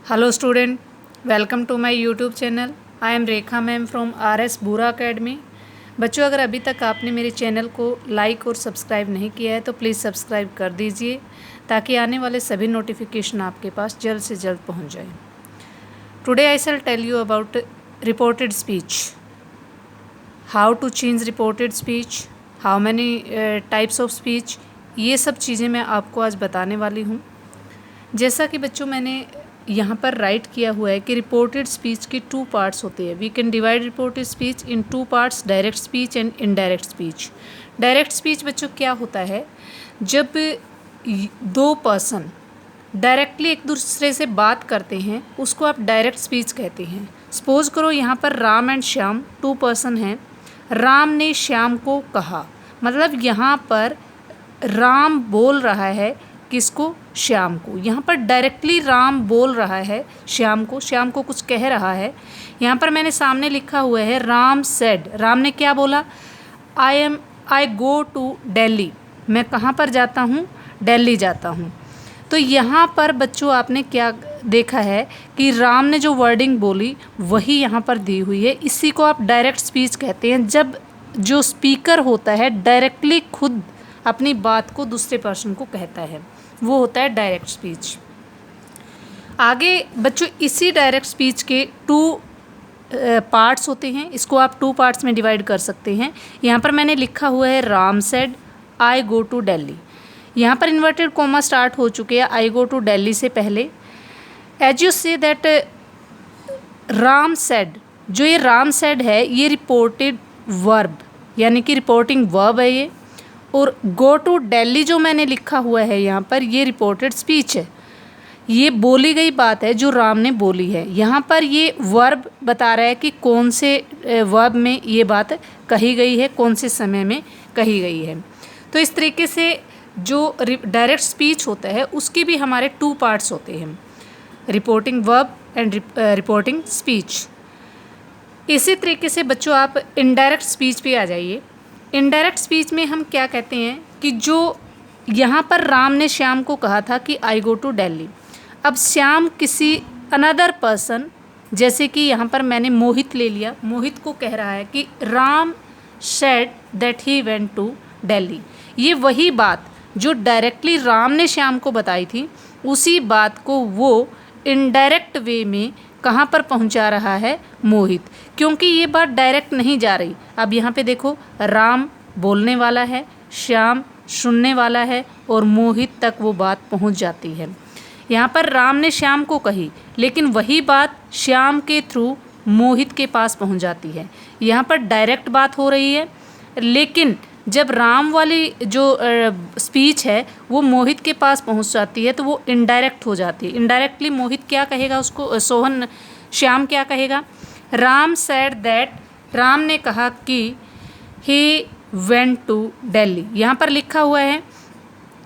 Hello student, welcome to my YouTube channel. I am Rekha ma'am from R S. Bura academy. बच्चों, अगर अभी तक आपने मेरे चैनल को लाइक और सब्सक्राइब नहीं किया है तो प्लीज़ सब्सक्राइब कर दीजिए ताकि आने वाले सभी नोटिफिकेशन आपके पास जल्द से जल्द पहुंच जाए। Today I shall tell you about reported speech, how to change reported speech, how many types of speech. ये सब चीज़ें मैं आपको आज बताने वाली हूँ। जैसा कि बच्चों मैंने यहाँ पर राइट किया हुआ है कि रिपोर्टेड स्पीच की 2 पार्ट्स होते हैं। We can divide reported speech in 2 parts, direct speech and indirect speech. Direct speech बच्चों क्या होता है, जब 2 पर्सन डायरेक्टली एक दूसरे से बात करते हैं उसको आप डायरेक्ट स्पीच कहते हैं। सपोज करो यहाँ पर राम एंड श्याम 2 पर्सन हैं। राम ने श्याम को कहा, मतलब यहाँ पर राम बोल रहा है किसको? श्याम को। यहाँ पर डायरेक्टली राम बोल रहा है श्याम को कुछ कह रहा है। यहाँ पर मैंने सामने लिखा हुआ है राम सेड। राम ने क्या बोला? आई गो टू दिल्ली। मैं कहाँ पर जाता हूँ? दिल्ली जाता हूँ। तो यहाँ पर बच्चों आपने क्या देखा है कि राम ने जो वर्डिंग बोली वही यहाँ पर दी हुई है। इसी को आप डायरेक्ट स्पीच कहते हैं, जब जो स्पीकर होता है डायरेक्टली खुद अपनी बात को दूसरे पर्सन को कहता है, वो होता है डायरेक्ट स्पीच। आगे बच्चों इसी डायरेक्ट स्पीच के 2 पार्ट्स होते हैं। इसको आप 2 पार्ट्स में डिवाइड कर सकते हैं। यहाँ पर मैंने लिखा हुआ है Ram said I go to Delhi. यहाँ पर इन्वर्टेड कॉमा स्टार्ट हो चुके हैं आई गो टू दिल्ली से पहले। As you say that Ram said, जो ये राम सेड है ये रिपोर्टेड वर्ब यानी कि रिपोर्टिंग वर्ब है ये। और गो टू दिल्ली जो मैंने लिखा हुआ है यहाँ पर ये रिपोर्टेड स्पीच है। ये बोली गई बात है जो राम ने बोली है। यहाँ पर ये वर्ब बता रहा है कि कौन से वर्ब में ये बात कही गई है, कौन से समय में कही गई है। तो इस तरीके से जो डायरेक्ट स्पीच होता है उसके भी हमारे 2 पार्ट्स होते हैं, reporting verb and reporting speech. इसी तरीके से बच्चों आप इनडायरेक्ट स्पीच पे आ जाइए। इनडायरेक्ट स्पीच में हम क्या कहते हैं कि जो यहाँ पर राम ने श्याम को कहा था कि आई गो टू दिल्ली। अब श्याम किसी अनदर पर्सन, जैसे कि यहाँ पर मैंने मोहित ले लिया, मोहित को कह रहा है कि Ram said that he went to Delhi. ये वही बात जो डायरेक्टली राम ने श्याम को बताई थी, उसी बात को वो इनडायरेक्ट वे में कहाँ पर पहुँचा रहा है? मोहित, क्योंकि ये बात डायरेक्ट नहीं जा रही। अब यहाँ पे देखो, राम बोलने वाला है, श्याम सुनने वाला है और मोहित तक वो बात पहुँच जाती है। यहाँ पर राम ने श्याम को कही, लेकिन वही बात श्याम के थ्रू मोहित के पास पहुँच जाती है। यहाँ पर डायरेक्ट बात हो रही है, लेकिन जब राम वाली जो स्पीच है वो मोहित के पास पहुंच जाती है तो वो इनडायरेक्ट हो जाती है। इनडायरेक्टली मोहित क्या कहेगा उसको? श्याम क्या कहेगा? राम सेड दैट, राम ने कहा कि ही वेंट टू दिल्ली। यहाँ पर लिखा हुआ है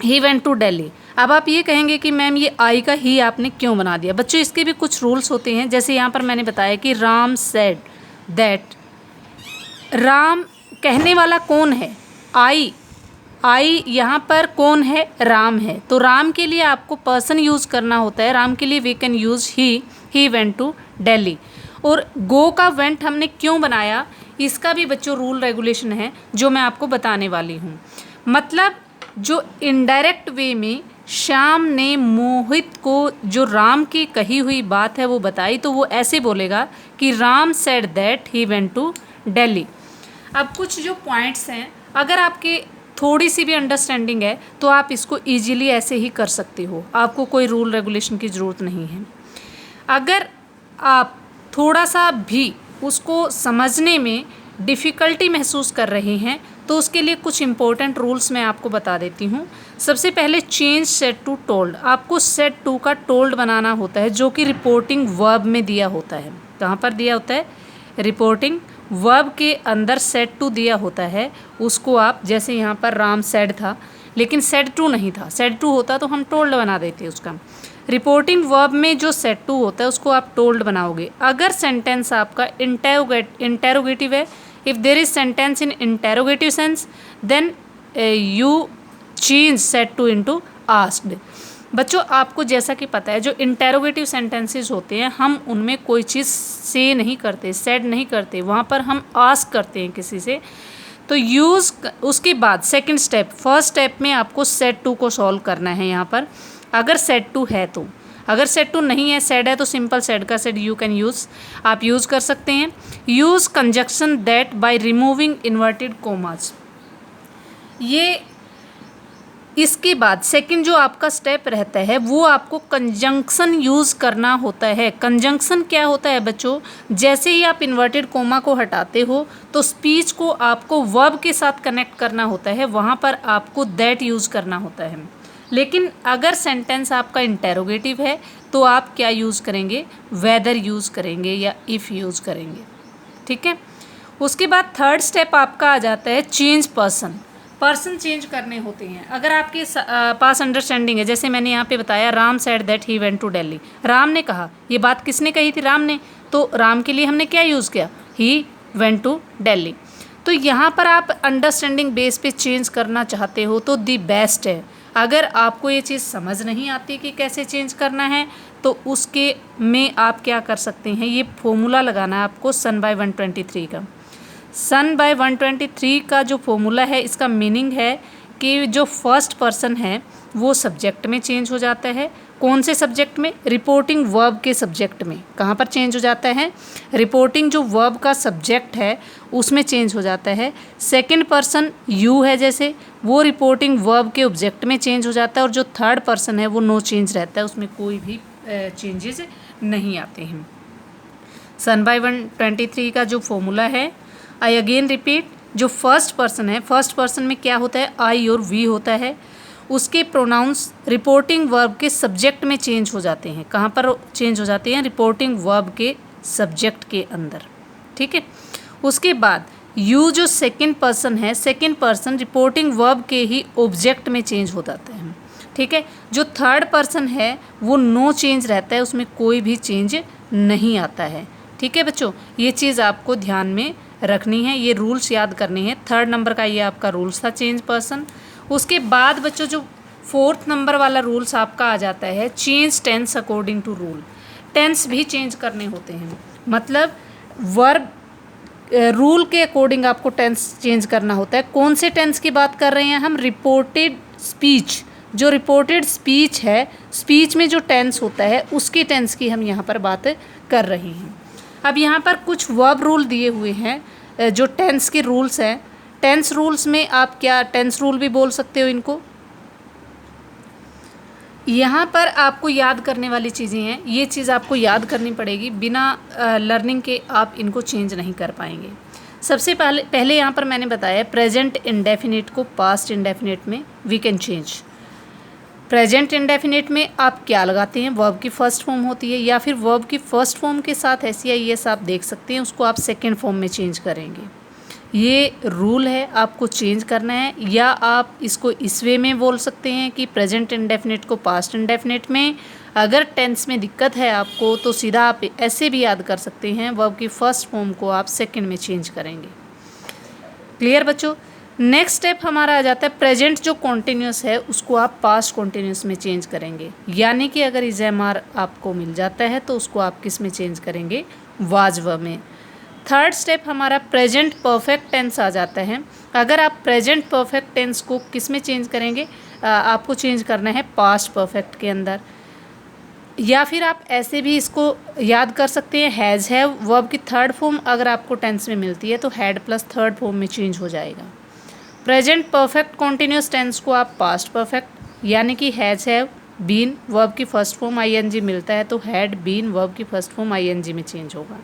ही वेंट टू दिल्ली। अब आप ये कहेंगे कि मैम ये आई का ही आपने क्यों बना दिया? बच्चों इसके भी कुछ रूल्स होते हैं। जैसे यहाँ पर मैंने बताया कि राम सेड दैट, राम कहने वाला कौन है? आई यहाँ पर कौन है? राम है। तो राम के लिए आपको पर्सन यूज़ करना होता है। राम के लिए we can use he went to Delhi. और गो का वेंट हमने क्यों बनाया, इसका भी बच्चों रूल रेगुलेशन है जो मैं आपको बताने वाली हूँ। मतलब जो इनडायरेक्ट वे में श्याम ने मोहित को जो राम की कही हुई बात है वो बताई, तो वो ऐसे बोलेगा कि Ram said that he went to Delhi. अब कुछ जो पॉइंट्स हैं, अगर आपके थोड़ी सी भी अंडरस्टैंडिंग है तो आप इसको इजीली ऐसे ही कर सकते हो, आपको कोई रूल रेगुलेशन की ज़रूरत नहीं है। अगर आप थोड़ा सा भी उसको समझने में डिफ़िकल्टी महसूस कर रहे हैं तो उसके लिए कुछ इम्पोर्टेंट रूल्स मैं आपको बता देती हूँ। सबसे पहले चेंज सेड टू टोल्ड। आपको सेड टू का टोल्ड बनाना होता है, जो कि रिपोर्टिंग वर्ब में दिया होता है। कहाँ पर दिया होता है? रिपोर्टिंग वर्ब के अंदर सेड टू दिया होता है। उसको आप, जैसे यहाँ पर राम सेड था लेकिन सेड टू नहीं था, सेड टू होता तो हम टोल्ड बना देते उसका। रिपोर्टिंग वर्ब में जो सेड टू होता है उसको आप टोल्ड बनाओगे। अगर सेंटेंस आपका इंटेरोगेटिव है, if there is sentence in interrogative sense, then you change said to into asked. बच्चों आपको जैसा कि पता है जो इंटेरोगेटिव सेंटेंसेस होते हैं हम उनमें कोई चीज़ से नहीं करते, सेड नहीं करते, वहाँ पर हम आस्क करते हैं किसी से। तो यूज़ उसके बाद सेकंड स्टेप, फर्स्ट स्टेप में आपको सेड टू को सॉल्व करना है यहाँ पर। अगर सेड टू है तो, अगर सेड टू नहीं है, सेड है तो सिंपल सेड का सेड यू कैन यूज़, आप यूज़ कर सकते हैं। Use conjunction that by removing inverted commas. ये इसके बाद सेकंड जो आपका स्टेप रहता है वो आपको कंजंक्शन यूज़ करना होता है। कंजंक्शन क्या होता है बच्चों, जैसे ही आप इन्वर्टेड कोमा को हटाते हो तो स्पीच को आपको वर्ब के साथ कनेक्ट करना होता है, वहाँ पर आपको दैट यूज़ करना होता है। लेकिन अगर सेंटेंस आपका इंटेरोगेटिव है तो आप क्या यूज़ करेंगे, वेदर यूज़ करेंगे या इफ़ यूज़ करेंगे। ठीक है, उसके बाद थर्ड स्टेप आपका आ जाता है चेंज पर्सन। पर्सन चेंज करने होते हैं। अगर आपके पास अंडरस्टैंडिंग है, जैसे मैंने यहाँ पे बताया Ram said that he went to Delhi, Ram ने कहा, ये बात किसने कही थी, राम ने, तो राम के लिए हमने क्या यूज़ किया, ही वेंट टू दिल्ली। तो यहाँ पर आप अंडरस्टैंडिंग बेस पे चेंज करना चाहते हो तो दी बेस्ट है। अगर आपको ये चीज़ समझ नहीं आती कि कैसे चेंज करना है तो उसके में आप क्या कर सकते हैं, ये फॉर्मूला लगाना है आपको सन बाय 123 का। सन बाय 123 का जो फॉर्मूला है इसका मीनिंग है कि जो फर्स्ट पर्सन है वो सब्जेक्ट में चेंज हो जाता है। कौन से सब्जेक्ट में, रिपोर्टिंग वर्ब के सब्जेक्ट में। कहाँ पर चेंज हो जाता है, रिपोर्टिंग जो वर्ब का सब्जेक्ट है उसमें चेंज हो जाता है। सेकंड पर्सन यू है जैसे, वो रिपोर्टिंग वर्ब के ऑब्जेक्ट में चेंज हो जाता है। और जो थर्ड पर्सन है वो नो चेंज रहता है, उसमें कोई भी चेंजेस नहीं आते हैं। सन बाय 123 का जो फॉर्मूला है, आई अगेन रिपीट, जो फर्स्ट पर्सन है, फर्स्ट पर्सन में क्या होता है, आई और वी होता है। उसके प्रोनाउंस रिपोर्टिंग वर्ब के सब्जेक्ट में चेंज हो जाते हैं। कहाँ पर चेंज हो जाते हैं, रिपोर्टिंग वर्ब के सब्जेक्ट के अंदर। ठीक है, उसके बाद यू जो सेकंड पर्सन है, सेकंड पर्सन रिपोर्टिंग वर्ब के ही ऑब्जेक्ट में चेंज हो जाते हैं। ठीक है, जो थर्ड पर्सन है वो नो चेंज रहता है, उसमें कोई भी चेंज नहीं आता है। ठीक है बच्चों, ये चीज़ आपको ध्यान में रखनी है, ये रूल्स याद करने हैं। थर्ड नंबर का ये आपका रूल्स था चेंज पर्सन। उसके बाद बच्चों जो फोर्थ नंबर वाला रूल्स आपका आ जाता है change tense according to rule. Tense भी चेंज करने होते हैं, मतलब वर्ब रूल के अकॉर्डिंग आपको टेंस चेंज करना होता है। कौन से टेंस की बात कर रहे हैं हम, रिपोर्टेड स्पीच। जो रिपोर्टेड स्पीच है, स्पीच में जो टेंस होता है उसके टेंस की हम यहाँ पर बात कर रहे हैं। अब यहाँ पर कुछ वर्ब रूल दिए हुए हैं जो टेंस के रूल्स हैं। टेंस रूल्स में आप क्या टेंस रूल भी बोल सकते हो इनको। यहाँ पर आपको याद करने वाली चीज़ें हैं, ये चीज़ आपको याद करनी पड़ेगी, बिना लर्निंग के आप इनको चेंज नहीं कर पाएंगे। सबसे पहले यहाँ पर मैंने बताया प्रेजेंट इंडेफिनिट को पास्ट इंडेफिनिट में we can change. Present indefinite में आप क्या लगाते हैं, वर्ब की फर्स्ट फॉर्म होती है, या फिर वर्ब की फर्स्ट फॉर्म के साथ SCIS आप देख सकते हैं, उसको आप सेकेंड फॉर्म में चेंज करेंगे। ये रूल है, आपको चेंज करना है। या आप इसको इस वे में बोल सकते हैं कि प्रेजेंट इंडेफिनिट को पास्ट इंडेफिनिट में। अगर टेंस में दिक्कत है आपको तो सीधा आप ऐसे भी याद कर सकते हैं, वर्ब की फर्स्ट फॉर्म को आप सेकेंड में चेंज करेंगे। क्लियर बच्चों। नेक्स्ट स्टेप हमारा आ जाता है प्रेजेंट जो कॉन्टिन्यूस है उसको आप पास्ट कॉन्टिन्यूस में चेंज करेंगे। यानी कि अगर इज़-एम-आर आपको मिल जाता है तो उसको आप किस में चेंज करेंगे, वाज वर्ब में। थर्ड स्टेप हमारा प्रेजेंट परफेक्ट टेंस आ जाता है। अगर आप प्रेजेंट परफेक्ट टेंस को किस में चेंज करेंगे, आपको चेंज करना है पास्ट परफेक्ट के अंदर। या फिर आप ऐसे भी इसको याद कर सकते हैं, हैज़ हैव वर्ब की थर्ड फॉर्म अगर आपको टेंस में मिलती है तो हैड प्लस थर्ड फॉर्म में चेंज हो जाएगा। प्रेजेंट परफेक्ट कॉन्टिन्यूस टेंस को आप पास्ट परफेक्ट, यानी कि हैज़ हैव बीन वर्ब की फर्स्ट फॉर्म ING मिलता है तो हैड बीन वर्ब की फर्स्ट फॉर्म ING में चेंज होगा।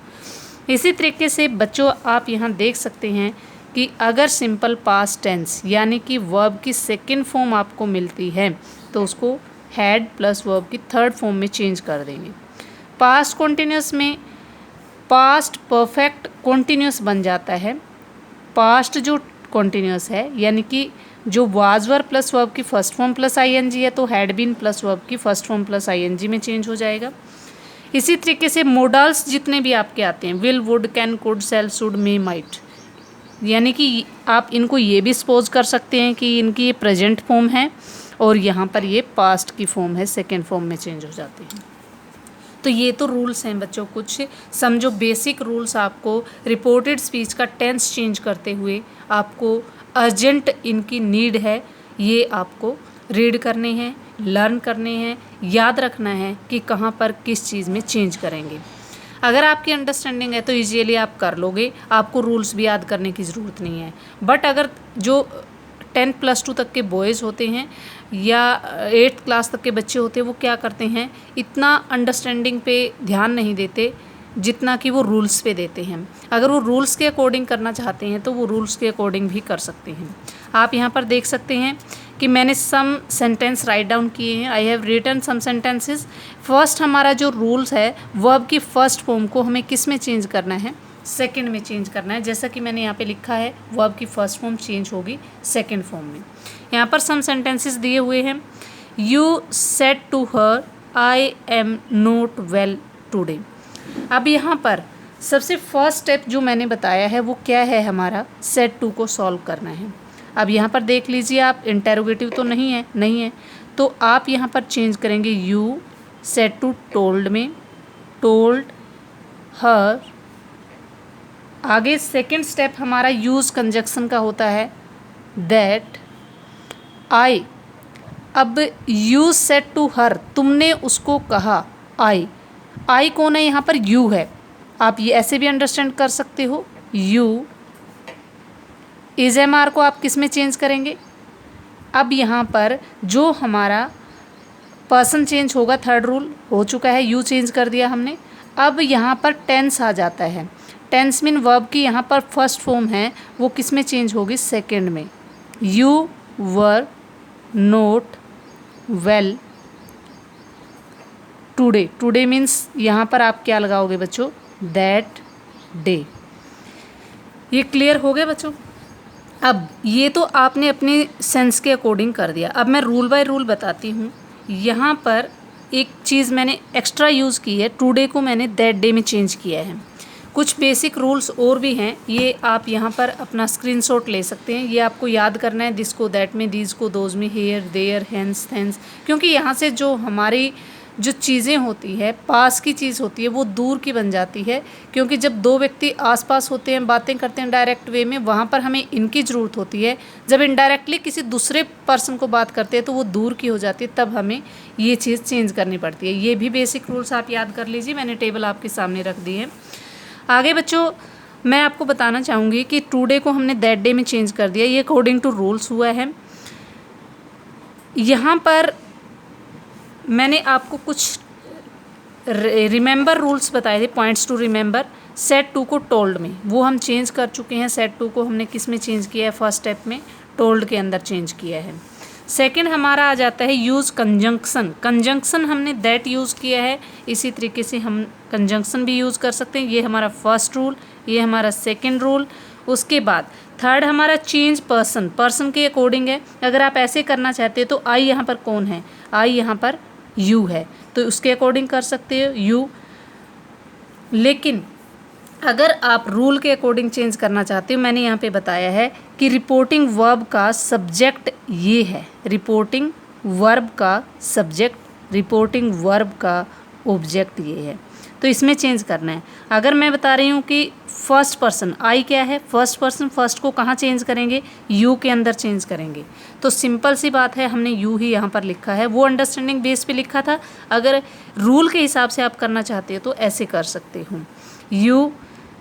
इसी तरीके से बच्चों आप यहाँ देख सकते हैं कि अगर सिंपल पास्ट टेंस यानी कि वर्ब की सेकंड फॉर्म आपको मिलती है तो उसको हैड प्लस वर्ब की थर्ड फॉर्म में चेंज कर देंगे। पास्ट कॉन्टिन्यूस में पास्ट परफेक्ट कॉन्टिन्यूस बन जाता है। पास्ट जो कॉन्टिन्यूस है यानी कि जो वाज वर्ब प्लस वर्ब की फर्स्ट फॉर्म प्लस ING है तो हैड बीन प्लस वर्ब की फर्स्ट फॉर्म प्लस ING में चेंज हो जाएगा। इसी तरीके से मोडल्स जितने भी आपके आते हैं, will, would, can, could, shall, should, may, might, यानी कि आप इनको ये भी सपोज कर सकते हैं कि इनकी ये प्रेजेंट फॉर्म है और यहाँ पर ये पास्ट की फॉर्म है, सेकेंड फॉर्म में चेंज हो जाते हैं। तो ये तो रूल्स हैं बच्चों, कुछ समझो बेसिक रूल्स आपको रिपोर्टेड स्पीच का टेंस चेंज करते हुए आपको अर्जेंट इनकी नीड है, ये आपको रीड करने हैं, लर्न करने हैं, याद रखना है कि कहाँ पर किस चीज़ में चेंज करेंगे। अगर आपकी अंडरस्टैंडिंग है तो ईजीली आप कर लोगे, आपको रूल्स भी याद करने की ज़रूरत नहीं है। बट अगर जो 10+2 तक के बॉयज़ होते हैं या 8th क्लास तक के बच्चे होते हैं, वो क्या करते हैं, इतना अंडरस्टैंडिंग पे ध्यान नहीं देते जितना कि वो रूल्स पे देते हैं। अगर वो रूल्स के अकॉर्डिंग करना चाहते हैं तो वो रूल्स के अकॉर्डिंग भी कर सकते हैं। आप यहाँ पर देख सकते हैं कि मैंने सम सेंटेंस राइट डाउन किए हैं। I have written some sentences. First हमारा जो रूल्स है वर्ब की फर्स्ट फॉर्म को हमें किस में चेंज करना है, सेकंड में चेंज करना है। जैसा कि मैंने यहाँ पे लिखा है वर्ब की फर्स्ट फॉर्म चेंज होगी सेकंड फॉर्म में। यहाँ पर सम सेंटेंसेस दिए हुए हैं। You said to her I am not well today. अब यहाँ पर सबसे फर्स्ट स्टेप जो मैंने बताया है वो क्या है, हमारा सेड टू को सॉल्व करना है। अब यहाँ पर देख लीजिए आप, इंटेरोगेटिव तो नहीं है, तो आप यहाँ पर चेंज करेंगे यू सेड टू टोल्ड में, टोल्ड हर। आगे सेकंड स्टेप हमारा यूज कंजक्शन का होता है दैट आई। अब यू सेड टू हर, तुमने उसको कहा। आई कौन है, यहाँ पर यू है। आप ये ऐसे भी अंडरस्टैंड कर सकते हो। यू इज एम आर को आप किस में चेंज करेंगे। अब यहाँ पर जो हमारा पर्सन चेंज होगा, थर्ड रूल हो चुका है, यू चेंज कर दिया हमने। अब यहाँ पर टेंस आ जाता है। टेंस मीन वर्ब की यहाँ पर फर्स्ट फॉर्म है वो किस में चेंज होगी, सेकंड में। You were note well today. Today means यहाँ पर आप क्या लगाओगे बच्चों, दैट डे। ये क्लियर हो गया बच्चों। अब ये तो आपने अपने सेंस के अकॉर्डिंग कर दिया। अब मैं रूल बाय रूल बताती हूँ। यहाँ पर एक चीज़ मैंने एक्स्ट्रा यूज़ की है, टुडे को मैंने दैट डे में चेंज किया है। कुछ बेसिक रूल्स और भी हैं, ये आप यहाँ पर अपना स्क्रीनशॉट ले सकते हैं। ये आपको याद करना है, दिस को दैट में, दीज को दोज में, हेयर देयर हैंस थैंस। क्योंकि यहाँ से जो हमारी जो चीज़ें होती है, पास की चीज़ होती है, वो दूर की बन जाती है। क्योंकि जब दो व्यक्ति आसपास होते हैं, बातें करते हैं डायरेक्ट वे में, वहाँ पर हमें इनकी ज़रूरत होती है। जब इनडायरेक्टली किसी दूसरे पर्सन को बात करते हैं तो वो दूर की हो जाती है, तब हमें ये चीज़ चेंज करनी पड़ती है। ये भी बेसिक रूल्स आप याद कर लीजिए, मैंने टेबल आपके सामने रख दी है। आगे बच्चों मैं आपको बताना चाहूँगी कि टुडे को हमने दैट डे में चेंज कर दिया, ये अकॉर्डिंग टू रूल्स हुआ है। यहाँ पर मैंने आपको कुछ रिमेंबर रूल्स बताए थे, points to remember. Said to को टोल्ड में, वो हम चेंज कर चुके हैं। सेड टू को हमने किस में चेंज किया है, फर्स्ट स्टेप में टोल्ड के अंदर चेंज किया है। सेकंड हमारा आ जाता है यूज़ कंजंक्शन। कंजंक्शन हमने दैट यूज़ किया है, इसी तरीके से हम कंजंक्शन भी यूज़ कर सकते हैं। ये हमारा फर्स्ट रूल, ये हमारा सेकंड रूल। उसके बाद थर्ड हमारा चेंज पर्सन, पर्सन के अकॉर्डिंग है। अगर आप ऐसे करना चाहते हैं तो आई यहाँ पर कौन है, आई यहाँ पर यू है, तो उसके अकॉर्डिंग कर सकते हो यू। लेकिन अगर आप रूल के अकॉर्डिंग चेंज करना चाहते हो, मैंने यहाँ पे बताया है कि रिपोर्टिंग वर्ब का सब्जेक्ट ये है, रिपोर्टिंग वर्ब का सब्जेक्ट, रिपोर्टिंग वर्ब का ऑब्जेक्ट ये है, तो इसमें चेंज करना है। अगर मैं बता रही हूँ कि फर्स्ट पर्सन आई क्या है, फर्स्ट पर्सन, फर्स्ट को कहाँ चेंज करेंगे, यू के अंदर चेंज करेंगे। तो सिंपल सी बात है, हमने यू ही यहाँ पर लिखा है, वो अंडरस्टैंडिंग बेस पे लिखा था। अगर रूल के हिसाब से आप करना चाहते हो तो ऐसे कर सकते हो। यू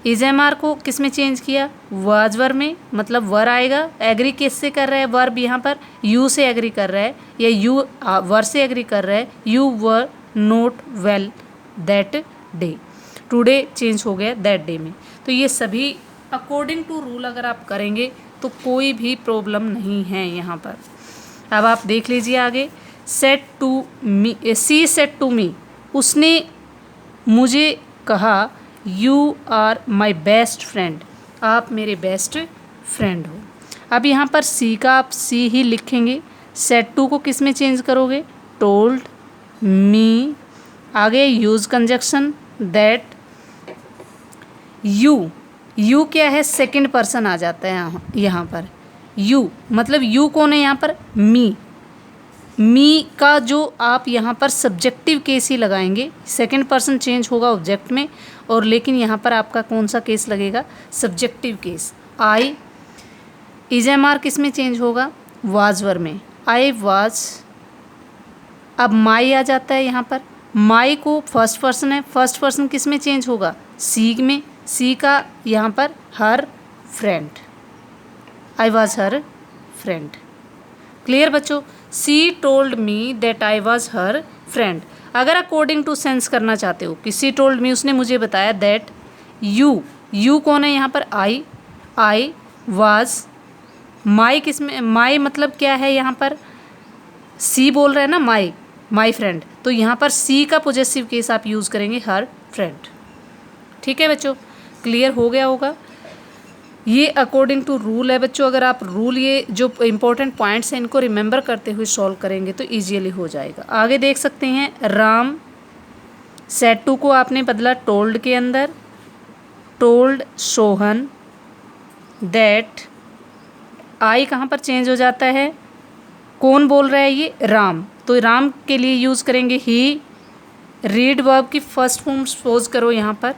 इज एम आर को किस में चेंज किया, वाज वर्ब में, मतलब वर आएगा। एग्री किससे कर रहा है, वर्ब यहाँ पर यू से एग्री कर रहा है, या यू वर से एग्री कर रहा है। You were note well that day, today change हो गया दैट डे में। तो ये सभी अकॉर्डिंग टू रूल अगर आप करेंगे तो कोई भी प्रॉब्लम नहीं है यहाँ पर। अब आप देख लीजिए आगे, said to me, she said to me, उसने मुझे कहा you are my best friend, आप मेरे बेस्ट फ्रेंड हो। अब यहाँ पर सी का आप सी ही लिखेंगे। सेड टू को किस में चेंज करोगे, टोल्ड मी। आगे यूज कंजक्शन दैट, यू क्या है, सेकंड पर्सन आ जाता है यहाँ पर। यू मतलब यू कौन है यहाँ पर, मी। मी का जो आप यहाँ पर सब्जेक्टिव केस ही लगाएंगे, सेकंड पर्सन चेंज होगा ऑब्जेक्ट में, और लेकिन यहाँ पर आपका कौन सा केस लगेगा, सब्जेक्टिव केस। आई, इज़-एम-आर किस में चेंज होगा, वाज वर्ब में, आई वाज। अब माई आ जाता है यहाँ पर, माई को फर्स्ट पर्सन है, फर्स्ट पर्सन किस में चेंज होगा, सी में, सी का यहाँ पर her friend, I was her friend. Clear बच्चों, she told me that I was her friend. अगर अकॉर्डिंग टू सेंस करना चाहते हो कि सी टोल्ड मी, उसने मुझे बताया दैट यू, यू कौन है यहाँ पर, आई वाज, माई किस में, माई मतलब क्या है यहाँ पर, सी बोल रहा है ना, माई फ्रेंड, तो यहाँ पर सी का पॉजेसिव केस आप यूज़ करेंगे हर फ्रेंड। ठीक है बच्चों, क्लियर हो गया होगा। ये अकॉर्डिंग टू रूल है बच्चों, अगर आप रूल, ये जो इंपॉर्टेंट पॉइंट्स हैं इनको रिमेंबर करते हुए सॉल्व करेंगे तो ईजीली हो जाएगा। आगे देख सकते हैं, राम सेड टू को आपने बदला टोल्ड के अंदर, टोल्ड सोहन दैट, आई कहाँ पर चेंज हो जाता है, कौन बोल रहा है ये, राम, तो राम के लिए यूज़ करेंगे ही। रीड वर्ब की फर्स्ट फॉर्म सपोज करो यहाँ पर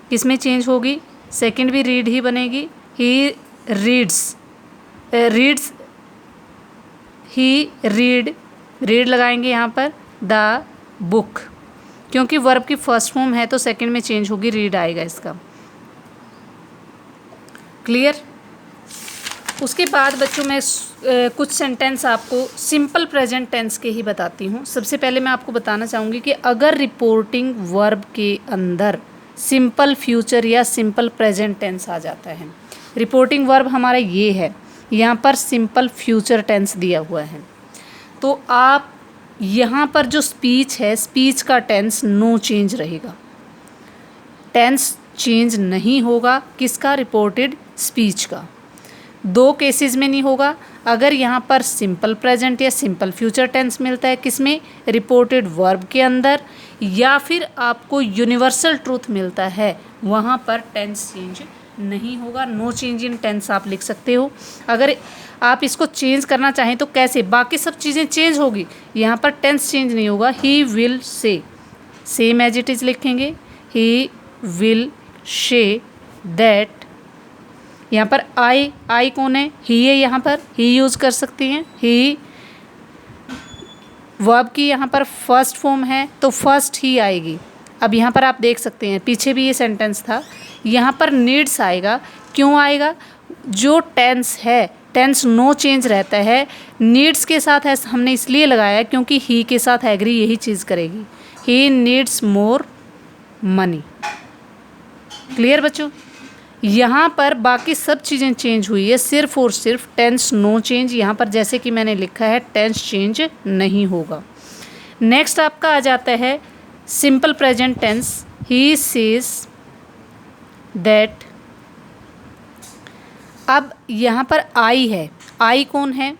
किस में चेंज होगी, सेकंड भी रीड ही बनेगी, ही रीड्स, ही रीड लगाएंगे यहाँ पर द बुक, क्योंकि वर्ब की फर्स्ट फॉर्म है तो सेकंड में चेंज होगी, रीड आएगा इसका। क्लियर। उसके बाद बच्चों मैं कुछ सेंटेंस आपको सिंपल प्रेजेंट टेंस के ही बताती हूँ। सबसे पहले मैं आपको बताना चाहूँगी कि अगर रिपोर्टिंग वर्ब के अंदर सिंपल फ्यूचर या सिंपल प्रेजेंट टेंस आ जाता है, रिपोर्टिंग वर्ब हमारा ये है, यहाँ पर सिंपल फ्यूचर टेंस दिया हुआ है, तो आप यहाँ पर जो स्पीच है, स्पीच का टेंस नो चेंज रहेगा, टेंस चेंज नहीं होगा, किसका, रिपोर्टेड स्पीच का। दो केसेस में नहीं होगा, अगर यहाँ पर सिंपल प्रेजेंट या सिंपल फ्यूचर टेंस मिलता है किसमें, रिपोर्टेड वर्ब के अंदर, या फिर आपको यूनिवर्सल ट्रूथ मिलता है, वहाँ पर टेंस चेंज नहीं होगा, नो चेंज इन टेंस आप लिख सकते हो। अगर आप इसको चेंज करना चाहें तो कैसे, बाकी सब चीज़ें चेंज होगी, यहाँ पर टेंस चेंज नहीं होगा। He will say, same as it is लिखेंगे, ही विल से दैट, यहाँ पर आई कौन है, ही है, यहाँ पर ही यूज़ कर सकते हैं, ही वर्ब की यहाँ पर फर्स्ट फॉर्म है तो फर्स्ट ही आएगी। अब यहाँ पर आप देख सकते हैं, पीछे भी ये सेंटेंस था, यहाँ पर नीड्स आएगा, क्यों आएगा, जो टेंस है, टेंस नो चेंज रहता है, नीड्स के साथ है हमने इसलिए लगाया क्योंकि ही के साथ एग्री यही चीज़ करेगी, he needs more money. Clear बच्चों, यहाँ पर बाकी सब चीज़ें चेंज हुई है, सिर्फ और सिर्फ टेंस नो चेंज, यहाँ पर जैसे कि मैंने लिखा है टेंस चेंज नहीं होगा। नेक्स्ट आपका आ जाता है simple present tense, he says that. अब यहाँ पर आई है, आई कौन है,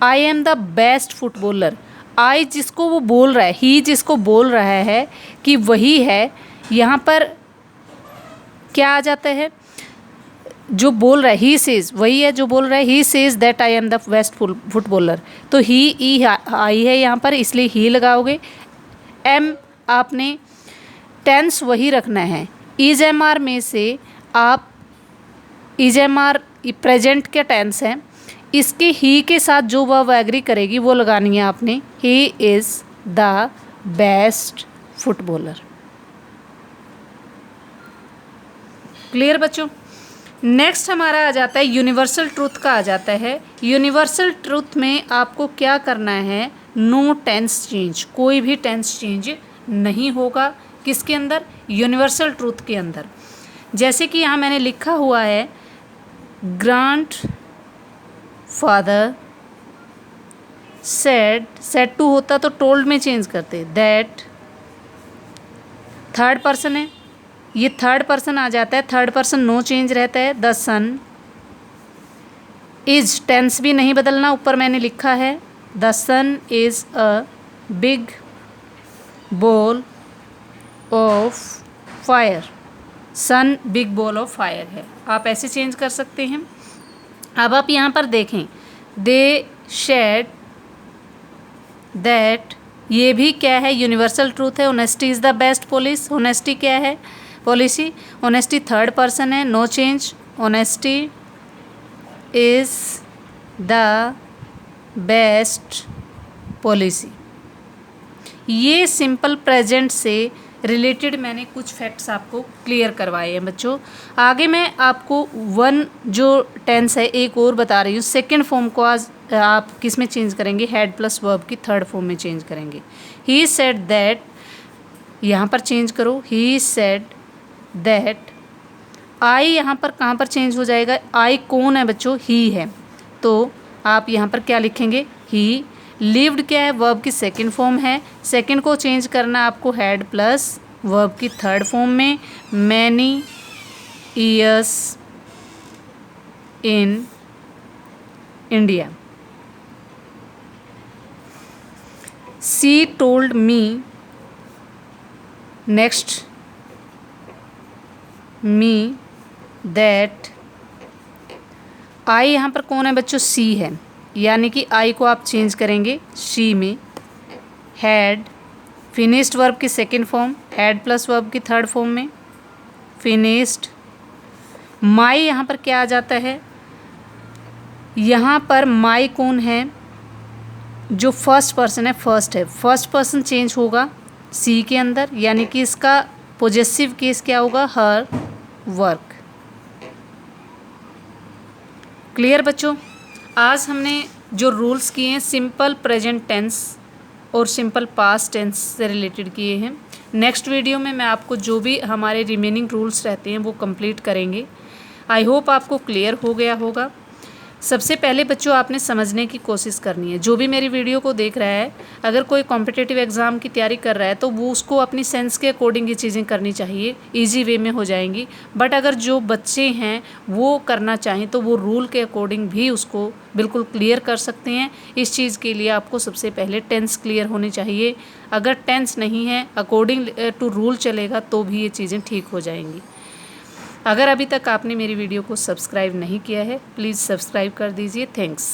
I am the best footballer, I जिसको वो बोल रहा है, ही जिसको बोल रहा है कि वही है, यहाँ पर क्या आ जाता है, जो बोल रहा है, ही सेज, वही है जो बोल रहा है, ही says that I am the best footballer, तो ही ई आई है यहाँ पर, इसलिए ही लगाओगे। एम आपने टेंस वही रखना है, इज एम आर में से आप, इज एम आर प्रेजेंट का टेंस है, इसके ही के साथ जो वर्ब एग्री करेगी वो लगानी है आपने, he is the best footballer. Clear बच्चों। नेक्स्ट हमारा आ जाता है यूनिवर्सल ट्रूथ का आ जाता है। यूनिवर्सल ट्रूथ में आपको क्या करना है, नो टेंस चेंज, कोई भी टेंस चेंज नहीं होगा, किसके अंदर, यूनिवर्सल ट्रूथ के अंदर। जैसे कि यहाँ मैंने लिखा हुआ है, ग्रांड फादर सेड टू होता तो टोल्ड में चेंज करते, दैट थर्ड पर्सन है, ये थर्ड पर्सन आ जाता है, थर्ड पर्सन नो चेंज रहता है, द सन इज, टेंस भी नहीं बदलना, ऊपर मैंने लिखा है the sun is a big ball of fire, sun big ball of fire है, आप ऐसे चेंज कर सकते हैं। अब आप यहाँ पर देखें, दे said that, ये भी क्या है, यूनिवर्सल ट्रूथ है, honesty is the best policy. Honesty क्या है, पॉलिसी, ऑनेस्टी थर्ड पर्सन है, no change, honesty is the best policy. ये सिंपल प्रेजेंट से रिलेटेड मैंने कुछ फैक्ट्स आपको क्लियर करवाए हैं बच्चों। आगे मैं आपको वन जो टेंस है एक और बता रही हूँ। सेकंड फॉर्म को आज आप किस में चेंज करेंगे, हैड प्लस वर्ब की थर्ड फॉर्म में चेंज करेंगे। ही सेड दैट, यहाँ पर चेंज करो, ही सेड दैट। आई यहाँ पर कहाँ पर चेंज हो जाएगा, आई कौन है बच्चों, ही है, तो आप यहाँ पर क्या लिखेंगे, ही। लिव्ड क्या है, वर्ब की सेकंड फॉर्म है, सेकंड को चेंज करना आपको हैड प्लस वर्ब की थर्ड फॉर्म में। Many years in India. She told me, next, me that. I यहाँ पर कौन है बच्चों, सी है, यानी कि आई को आप चेंज करेंगे शी में। हैड फिनिश्ड वर्ब की second form, had plus verb की थर्ड फॉर्म में, फिनिश्ड। माई यहाँ पर क्या आ जाता है, यहाँ पर माई कौन है, जो फर्स्ट पर्सन है, फर्स्ट है, फर्स्ट पर्सन चेंज होगा सी के अंदर, यानी कि इसका पॉजेसिव केस क्या होगा, हर वर्क। क्लियर बच्चों। आज हमने जो रूल्स किए हैं सिंपल प्रेजेंट टेंस और सिंपल पास्ट टेंस से रिलेटेड किए हैं। नेक्स्ट वीडियो में मैं आपको जो भी हमारे रिमेनिंग रूल्स रहते हैं वो कंप्लीट करेंगे। आई होप आपको क्लियर हो गया होगा। सबसे पहले बच्चों आपने समझने की कोशिश करनी है। जो भी मेरी वीडियो को देख रहा है, अगर कोई कॉम्पिटिटिव एग्ज़ाम की तैयारी कर रहा है तो वो उसको अपनी सेंस के अकॉर्डिंग ये चीज़ें करनी चाहिए, इजी वे में हो जाएंगी। बट अगर जो बच्चे हैं वो करना चाहें तो वो रूल के अकॉर्डिंग भी उसको बिल्कुल क्लियर कर सकते हैं। इस चीज़ के लिए आपको सबसे पहले टेंस क्लियर होनी चाहिए। अगर टेंस नहीं है, अकॉर्डिंग टू रूल चलेगा तो भी ये चीज़ें ठीक हो जाएंगी। अगर अभी तक आपने मेरी वीडियो को सब्सक्राइब नहीं किया है, प्लीज़ सब्सक्राइब कर दीजिए। थैंक्स।